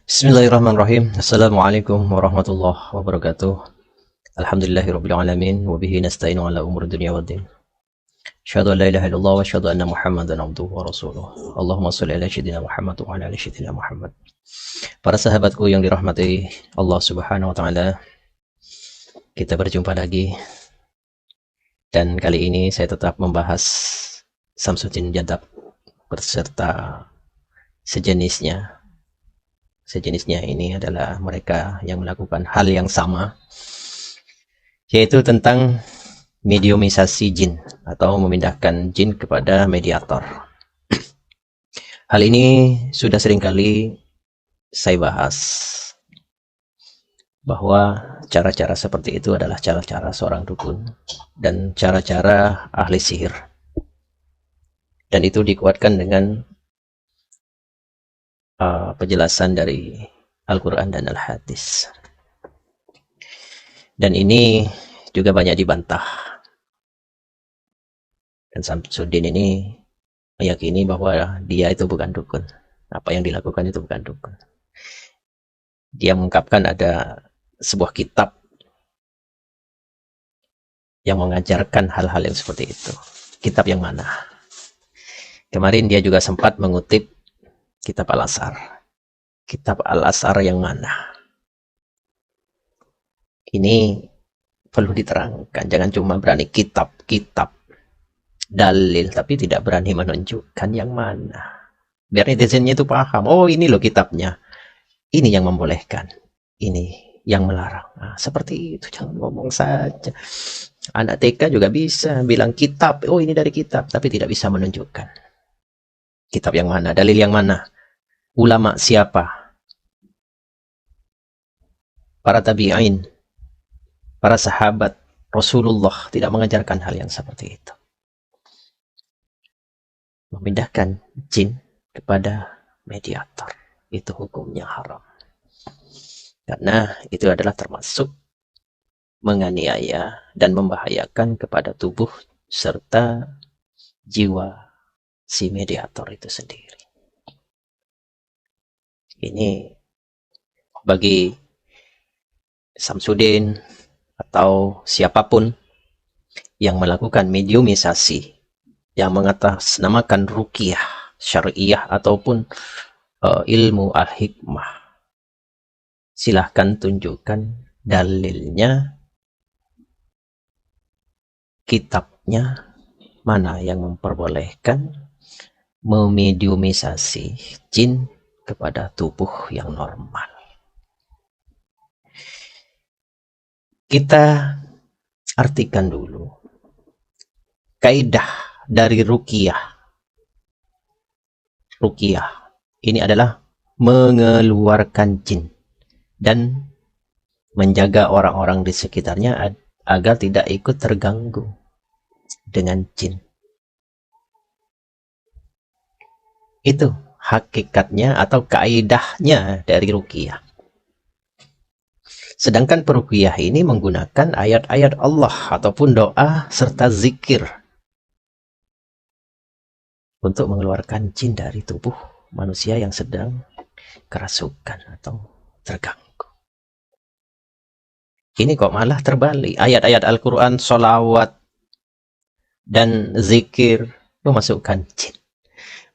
Bismillahirrahmanirrahim. Assalamualaikum warahmatullahi wabarakatuh. Alhamdulillahirabbil alamin wa bihi nasta'inu ala umuri dunya waddin. Asyhadu an la ilaha illallah wa asyhadu anna Muhammadan abduhu wa rasuluh. Allahumma shalli ala sayyidina Muhammad wa ala ali sayyidina Muhammad. Para sahabatku yang dirahmati Allah Subhanahu wa taala, kita berjumpa lagi dan kali ini saya tetap membahas Samsudin Jadab beserta sejenisnya. Sejenisnya ini adalah mereka yang melakukan hal yang sama, yaitu tentang mediumisasi jin atau memindahkan jin kepada mediator. Hal ini sudah seringkali saya bahas, bahwa cara-cara seperti itu adalah cara-cara seorang dukun dan cara-cara ahli sihir. Dan itu dikuatkan dengan penjelasan dari Al-Quran dan Al-Hadis. Dan ini juga banyak dibantah. Dan Samsudin ini meyakini bahwa dia itu bukan dukun. Apa yang dilakukan itu bukan dukun. Dia mengungkapkan ada sebuah kitab yang mengajarkan hal-hal yang seperti itu. Kitab yang mana? Kemarin dia juga sempat mengutip Kitab Al-Azhar. Kitab Al-Azhar yang mana? Ini perlu diterangkan. Jangan cuma berani kitab-kitab dalil, tapi tidak berani menunjukkan yang mana. Biar netizennya itu paham. Oh, ini loh kitabnya. Ini yang membolehkan. Ini yang melarang. Nah, seperti itu. Jangan ngomong saja. Anak TK juga bisa bilang kitab. Oh, ini dari kitab. Tapi tidak bisa menunjukkan. Kitab yang mana? Dalil yang mana? Ulama siapa? Para tabi'in, para sahabat Rasulullah tidak mengajarkan hal yang seperti itu. Memindahkan jin kepada mediator, itu hukumnya haram. Karena itu adalah termasuk menganiaya dan membahayakan kepada tubuh serta jiwa si mediator itu sendiri. Ini bagi Samsudin atau siapapun yang melakukan mediumisasi, yang mengatasnamakan ruqyah syariah ataupun ilmu al-hikmah, silahkan tunjukkan dalilnya, kitabnya mana yang memperbolehkan memediumisasi jin kepada tubuh yang normal. Kita artikan dulu kaidah dari ruqyah. Ruqyah ini adalah mengeluarkan jin dan menjaga orang-orang di sekitarnya agar tidak ikut terganggu dengan jin. Itu hakikatnya atau kaidahnya dari ruqyah. Sedangkan peruqyah ini menggunakan ayat-ayat Allah ataupun doa serta zikir untuk mengeluarkan jin dari tubuh manusia yang sedang kerasukan atau terganggu. Ini kok malah terbalik. Ayat-ayat Al-Quran, sholawat, dan zikir memasukkan jin.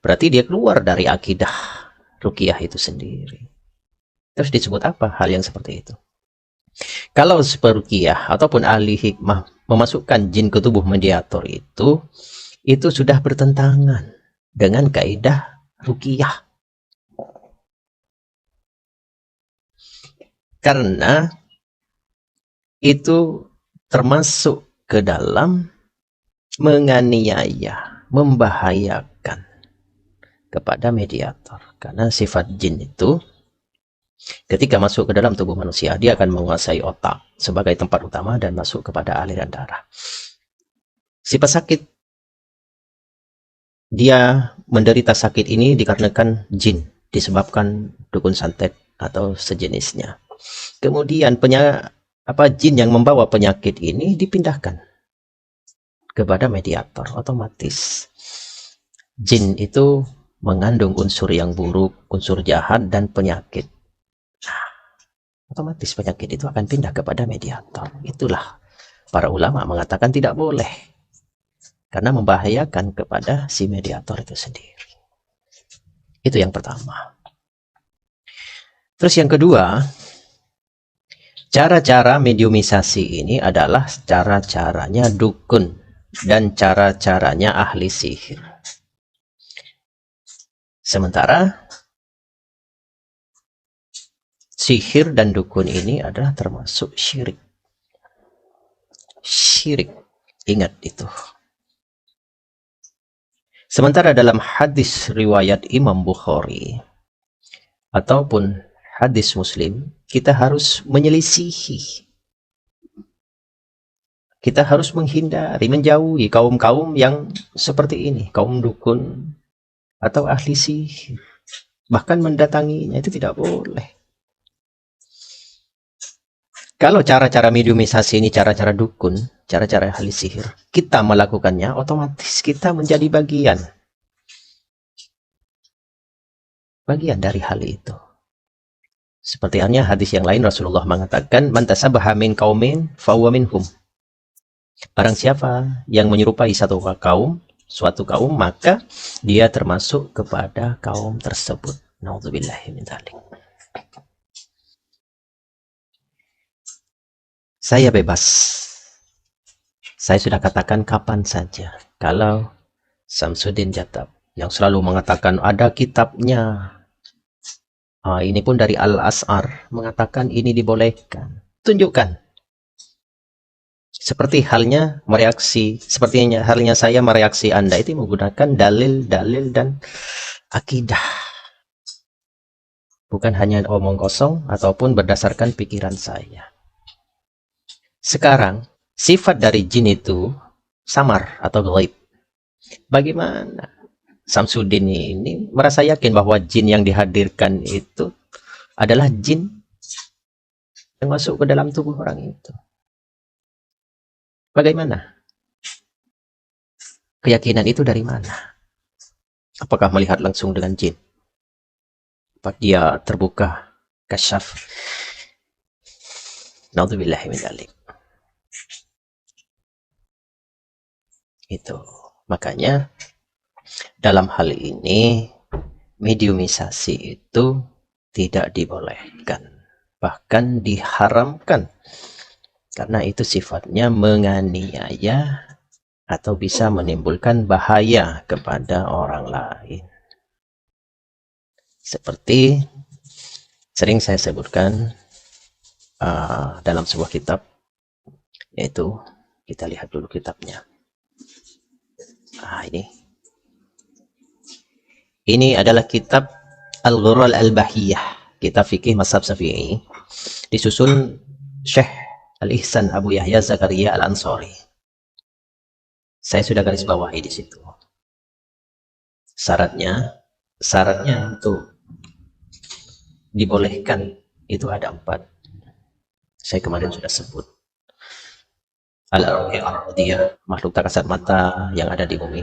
Berarti dia keluar dari akidah ruqyah itu sendiri. Terus disebut apa hal yang seperti itu? Kalau ruqyah ataupun ahli hikmah memasukkan jin ke tubuh mediator itu sudah bertentangan dengan kaidah ruqyah. Karena itu termasuk ke dalam menganiaya, membahayakan kepada mediator. Karena sifat jin itu ketika masuk ke dalam tubuh manusia, dia akan menguasai otak sebagai tempat utama dan masuk kepada aliran darah. Si pesakit, dia menderita sakit ini dikarenakan jin, disebabkan dukun santet atau sejenisnya. Kemudian jin yang membawa penyakit ini dipindahkan kepada mediator. Otomatis jin itu mengandung unsur yang buruk, unsur jahat dan penyakit. otomatis penyakit itu akan pindah kepada mediator. Itulah para ulama mengatakan tidak boleh, karena membahayakan kepada si mediator itu sendiri. Itu yang pertama. Terus yang kedua, cara-cara mediumisasi ini adalah cara-caranya dukun dan cara-caranya ahli sihir. Sementara sihir dan dukun ini adalah termasuk syirik. Syirik, ingat itu. Sementara dalam hadis riwayat Imam Bukhari ataupun hadis Muslim, kita harus menyelisihi. Kita harus menghindari, menjauhi kaum-kaum yang seperti ini, kaum dukun atau ahli sihir. Bahkan mendatanginya itu tidak boleh. Kalau cara-cara mediumisasi ini cara-cara dukun, cara-cara ahli sihir, kita melakukannya, otomatis kita menjadi bagian dari hal itu. Seperti halnya hadis yang lain, Rasulullah mengatakan, man tasabbaha min qaumin fahuwa minhum. Barang siapa yang menyerupai suatu kaum, maka dia termasuk kepada kaum tersebut. Naudzubillahi min dzalik. Saya bebas. Saya sudah katakan kapan saja. Kalau Samsuddin Jattab yang selalu mengatakan ada kitabnya, ini pun dari Al-As'ar, mengatakan ini dibolehkan. Tunjukkan. Seperti halnya saya mereaksi Anda itu menggunakan dalil-dalil dan akidah. Bukan hanya omong kosong ataupun berdasarkan pikiran saya. Sekarang, sifat dari jin itu samar atau gaib. Bagaimana Samsuddin ini merasa yakin bahwa jin yang dihadirkan itu adalah jin yang masuk ke dalam tubuh orang itu? Bagaimana? Keyakinan itu dari mana? Apakah melihat langsung dengan jin? Apa dia terbuka, kasyaf? Naudzubillahi min dzalik. Itu. Makanya dalam hal ini mediumisasi itu tidak dibolehkan, bahkan diharamkan, karena itu sifatnya menganiaya atau bisa menimbulkan bahaya kepada orang lain. Seperti sering saya sebutkan dalam sebuah kitab, yaitu kita lihat dulu kitabnya. Ini adalah kitab Al-Ghurral Al-Bahiyah, kitab fikih mazhab Syafi'i, disusun Syekh Al-Ihsan Abu Yahya Zakaria Al-Ansari. Saya sudah garis bawahi di situ. Syaratnya untuk dibolehkan itu ada 4. Saya kemarin sudah sebut. Al-Ardiyah, makhluk tak kasat mata yang ada di bumi.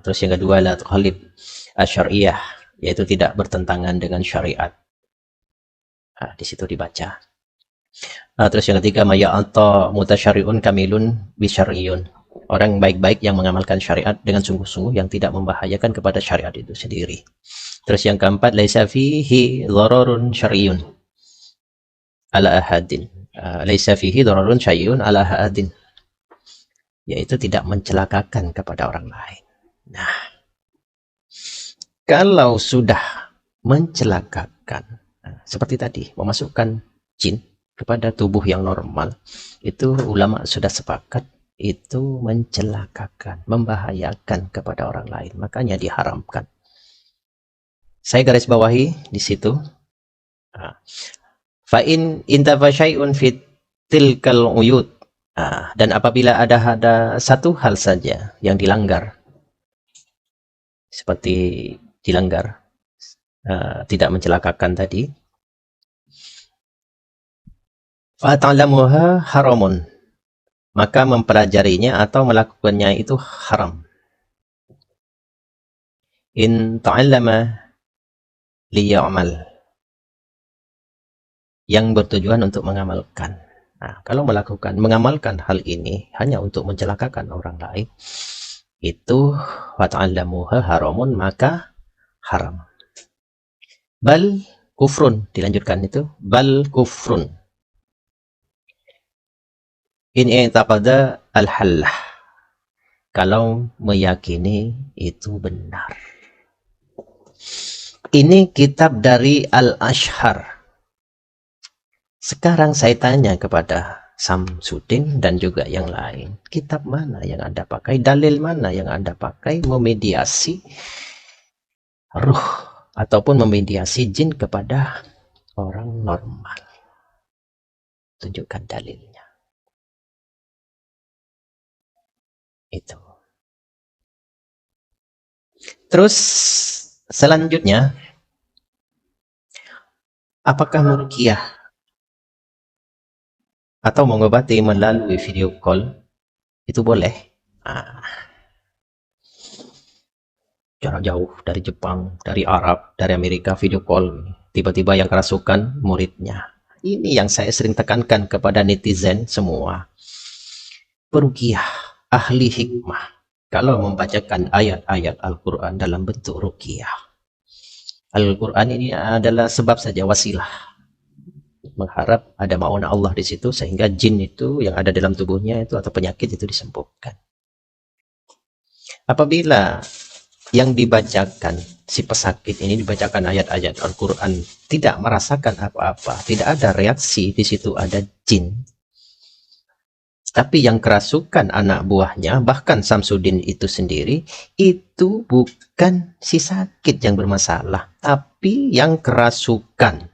Terus yang kedua, la tukhalif asy-syar'iyyah, yaitu tidak bertentangan dengan syariat. Di situ dibaca. Terus yang ketiga, maya'ata mutasyari'un kamilun bisyar'iyyun. Orang baik-baik yang mengamalkan syariat dengan sungguh-sungguh yang tidak membahayakan kepada syariat itu sendiri. Terus yang keempat, laisa fihi dhararun syar'iyyun ala ahadin. Laisa fihi dhararun syar'iyyun ala ahadin. Yaitu tidak mencelakakan kepada orang lain. Nah, kalau sudah mencelakakan, seperti tadi, memasukkan jin kepada tubuh yang normal, itu ulama sudah sepakat itu mencelakakan, membahayakan kepada orang lain, makanya diharamkan. Saya garis bawahi di situ. Fa in intafa syai'un fit tilkal uyud, dan apabila ada satu hal saja yang dilanggar, seperti dilanggar, tidak mencelakakan tadi, fa ta'lamuha haramun, maka mempelajarinya atau melakukannya itu haram. In ta'allama liya'mal, yang bertujuan untuk mengamalkan. Nah, kalau mengamalkan hal ini hanya untuk mencelakakan orang lain, itu wata'allamuha haramun, maka haram. Bal kufrun, dilanjutkan itu, bal kufrun. In i'taqada al-hallah, kalau meyakini itu benar. Ini kitab dari Al-Ashhar. Sekarang saya tanya kepada Samsudin dan juga yang lain, kitab mana yang Anda pakai, dalil mana yang Anda pakai memediasi ruh ataupun memediasi jin kepada orang normal? Tunjukkan dalilnya. Itu. Terus selanjutnya, apakah meruqyah atau mengobati melalui video call itu boleh? Jarak jauh dari Jepang, dari Arab, dari Amerika, video call, tiba-tiba yang kerasukan muridnya. Ini yang saya sering tekankan kepada netizen semua. Peruqyah, ahli hikmah, kalau membacakan ayat-ayat Al-Quran dalam bentuk ruqyah, Al-Quran ini adalah sebab saja, wasilah, mengharap ada ma'una Allah di situ sehingga jin itu yang ada dalam tubuhnya itu atau penyakit itu disembuhkan. Apabila yang dibacakan si pesakit ini dibacakan ayat-ayat Al-Quran tidak merasakan apa-apa, tidak ada reaksi, di situ ada jin, tapi yang kerasukan anak buahnya, bahkan Samsudin itu sendiri, itu bukan si sakit yang bermasalah, tapi yang kerasukan.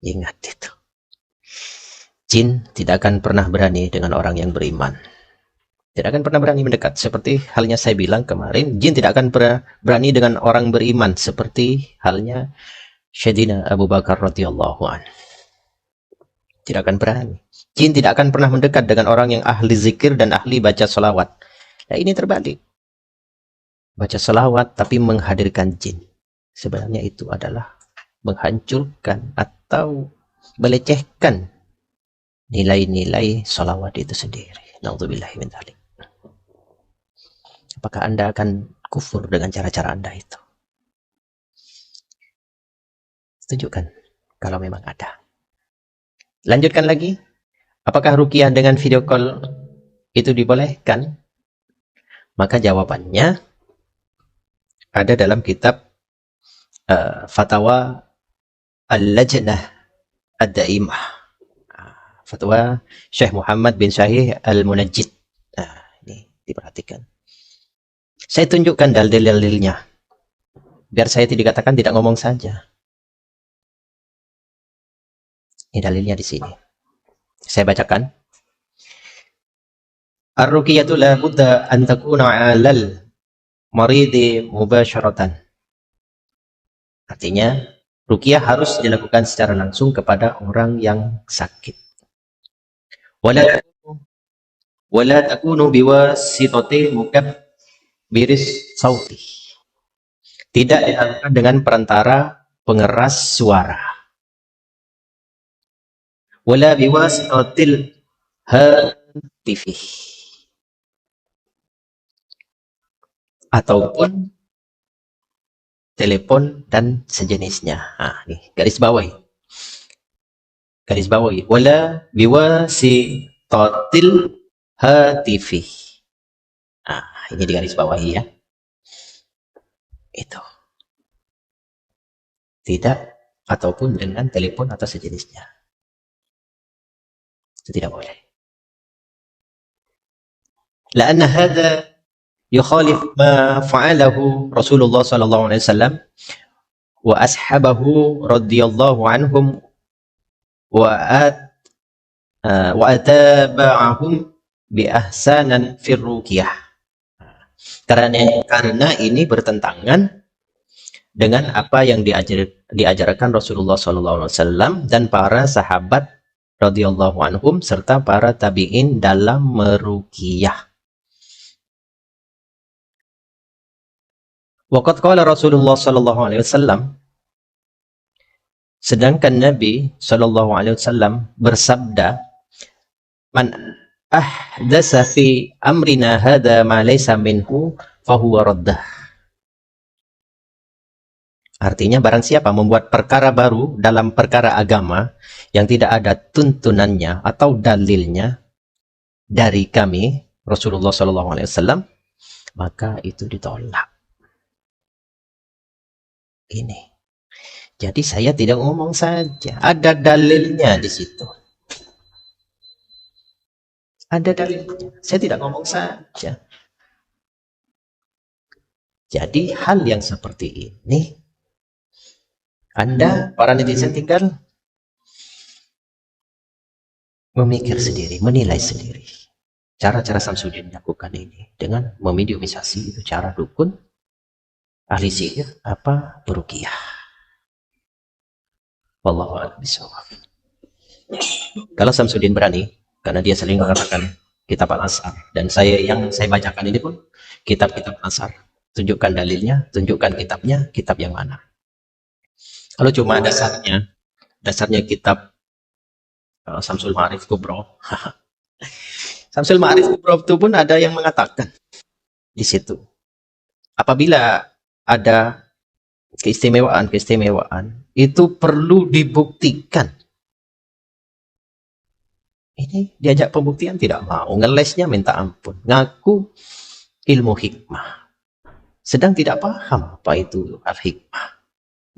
Ingat itu. Jin tidak akan pernah berani dengan orang yang beriman. Tidak akan pernah berani mendekat. Seperti halnya saya bilang kemarin, jin tidak akan berani dengan orang beriman. Seperti halnya Sayyidina Abu Bakar radhiyallahu anhu. Tidak akan berani. Jin tidak akan pernah mendekat dengan orang yang ahli zikir dan ahli baca salawat. Nah, ini terbalik. Baca salawat tapi menghadirkan jin. Sebenarnya itu adalah menghancurkan atau melecehkan nilai-nilai salawat itu sendiri. Na'udzubillahi min dzalik. Apakah Anda akan kufur dengan cara-cara Anda itu? Tunjukkan kalau memang ada. Lanjutkan lagi. Apakah ruqyah dengan video call itu dibolehkan? Maka jawabannya ada dalam kitab Fatwa Al-Lajnah Ad-Daimah. Fatwa Syekh Muhammad bin Syahih Al-Munajjid. Ini diperhatikan. Saya tunjukkan dalil-dalilnya. Biar saya tidak dikatakan tidak ngomong saja. Ini dalilnya di sini. Saya bacakan. Ar-ruqyatu la budda an takuna 'alal maridi mubasharatan. Artinya, ruqyah harus dilakukan secara langsung kepada orang yang sakit. Wala takunu biwasitati mukabbiris sauti. Tidak dilakukan dengan perantara pengeras suara. Wala biwasitatil hatifih, ataupun telepon dan sejenisnya. Nih, garis bawahi. Garis bawahi. Wala biwasitatil hatifih. Ini di garis bawahi ya. Itu. Tidak ataupun dengan telepon atau sejenisnya. Itu tidak boleh. La'anna hadha yukhalif ma fa'alahu Rasulullah sallallahu alaihi wasallam wa ashabahu radhiyallahu anhum wa ataba'ahum bi ahsanan fir ruqyah. Karena ini bertentangan dengan apa yang diajarkan Rasulullah sallallahu alaihi wasallam dan para sahabat radhiyallahu anhum serta para tabi'in dalam meruqyah. Waqad qala Rasulullah sallallahu alaihi wasallam, Sedangkan Nabi Shallallahu Alaihi Wasallam bersabda, "Man ahdasa fi amrina hada ma laysa minhu fahuwa raddah." Artinya barang siapa membuat perkara baru dalam perkara agama yang tidak ada tuntunannya atau dalilnya dari kami Rasulullah Shallallahu Alaihi Wasallam, maka itu ditolak. Ini. Jadi saya tidak ngomong saja, ada dalilnya di situ. Ada dalilnya. Saya tidak ngomong saja. Jadi hal yang seperti ini, Anda para netizen tinggal memikir sendiri, menilai sendiri. Cara-cara Samsudin melakukan ini dengan memediumisasi itu cara dukun, ahli sihir, apa beruqyah. Wallahu a'lam bishawab. Kalau Samsudin berani, karena dia sering mengatakan kitab Al-Azhar, dan yang saya bacakan ini pun kitab-kitab Al-Azhar. Tunjukkan dalilnya, tunjukkan kitabnya, kitab yang mana. Kalau cuma dasarnya kitab Samsul Ma'arif Kubro. Samsul Ma'arif Kubro itu pun ada yang mengatakan di situ, apabila ada keistimewaan itu perlu dibuktikan. Ini diajak pembuktian tidak mau, ngelesnya minta ampun, ngaku ilmu hikmah, sedang tidak paham apa itu al-hikmah,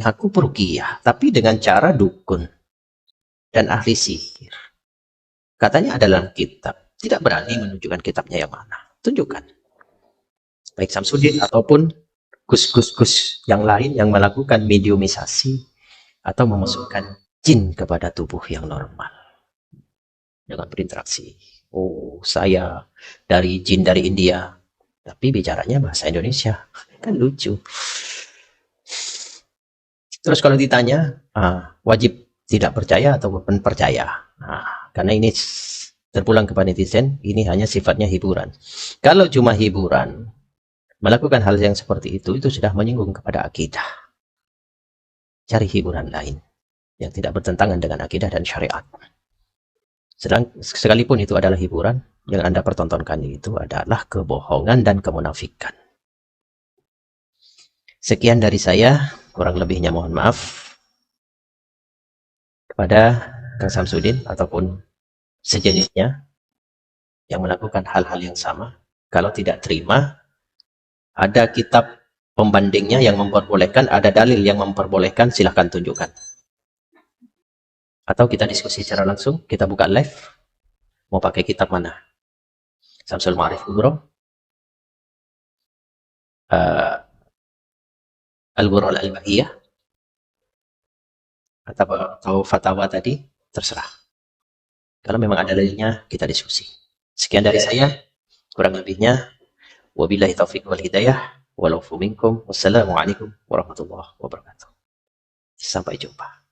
ngaku peruqyah tapi dengan cara dukun dan ahli sihir. Katanya adalah kitab, tidak berani menunjukkan kitabnya yang mana. Tunjukkan. Baik Samsudin ataupun gus-gus yang lain yang melakukan mediumisasi atau memasukkan jin kepada tubuh yang normal dengan berinteraksi. Oh, saya dari jin dari India, tapi bicaranya bahasa Indonesia. Kan lucu. Terus kalau ditanya, wajib tidak percaya atau percaya? Nah, karena ini terpulang kepada netizen, ini hanya sifatnya hiburan. Kalau cuma hiburan, melakukan hal yang seperti itu sudah menyinggung kepada akidah. Cari hiburan lain yang tidak bertentangan dengan akidah dan syariat. Sekalipun itu adalah hiburan, yang Anda pertontonkan itu adalah kebohongan dan kemunafikan. Sekian dari saya, kurang lebihnya mohon maaf kepada Kang Samsudin ataupun sejenisnya yang melakukan hal-hal yang sama. Kalau tidak terima, ada kitab pembandingnya yang memperbolehkan, ada dalil yang memperbolehkan, silahkan tunjukkan. Atau kita diskusi secara langsung, kita buka live, mau pakai kitab mana? Samsul Ma'arif Kubro, Al-Ghurral Al-Bahiyah, atau Fatwa tadi, terserah. Kalau memang ada dalilnya, kita diskusi. Sekian dari saya, kurang lebihnya, wabillahi taufiq wal hidayah, walau minkum, wassalamualaikum warahmatullahi wabarakatuh. Sampai jumpa.